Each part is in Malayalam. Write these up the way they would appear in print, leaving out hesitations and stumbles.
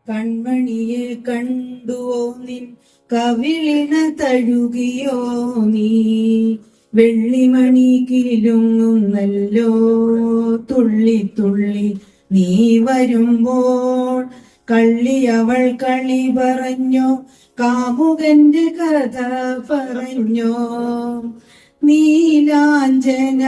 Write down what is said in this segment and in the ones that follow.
കൺമണിയെ കണ്ടുവോ നിൻ കവിളിന തഴുകിയോ നീ വെള്ളിമണി കിലുങ്ങുന്നല്ലോ തുള്ളി തുള്ളി നീ വരുമ്പോൾ കള്ളിയവൾ കളി പറഞ്ഞോ കാമുകന്റെ കഥ പറഞ്ഞോ നീലാഞ്ജനപ്പുഴയിൽ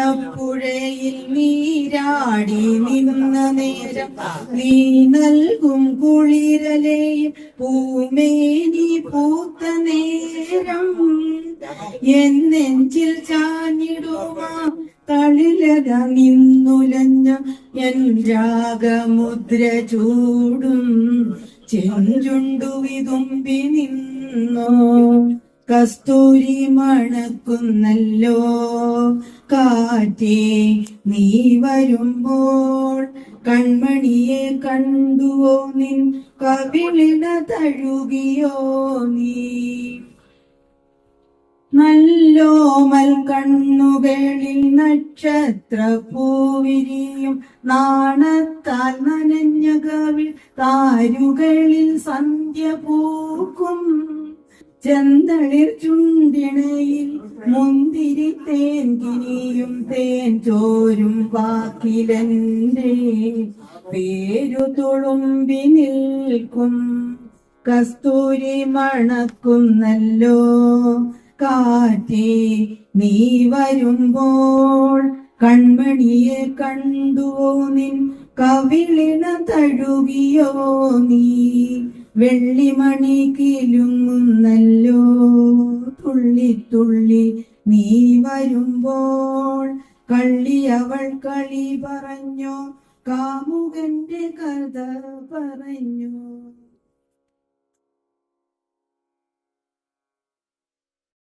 നീരാടി നിന്ന നേരം നീ നൽകും കുളിരലയും പൂമേനി പൂത്ത നേരം എന്നെഞ്ചിൽ ചാഞ്ഞിടുവാ തളിലക നിന്നുലഞ്ഞ എൻ രാഗമുദ്ര ചൂടും ചെഞ്ചുണ്ടു വിതുമ്പി നിന്നോ കസ്തൂരി മണക്കുന്നല്ലോ കാറ്റേ നീ വരുമ്പോൾ കൺമണിയെ കണ്ടുവോ നിൻ കവിളിന തഴുകിയോ നീ നല്ലോമൽ കണ്ണുകളിൽ നക്ഷത്ര പൂവിരിയും നാണത്താൽ നനഞ്ഞ കവിൾ താരുകളിൽ സന്ധ്യ പൂക്കും ചെന്തളിർ ചുണ്ടിണയിൽ മുന്തിരി തേൻ കിനിയും തേൻ ചോരും വാക്കിലെന്റെ പേരു തുളുമ്പി നിൽക്കും കസ്തൂരി മണക്കുന്നല്ലോ കാറ്റേ നീ വരുമ്പോൾ കൺമണിയെ കണ്ടുവോ നിൻ കവിളിന തഴുകിയോ നീ വെള്ളിമണി കിലുങ്ങുന്നല്ലോ തുള്ളി തുള്ളി നീ വരുമ്പോൾ കള്ളിയവൾ കളി പറഞ്ഞോ കാമുകന്റെ കഥ പറഞ്ഞോ.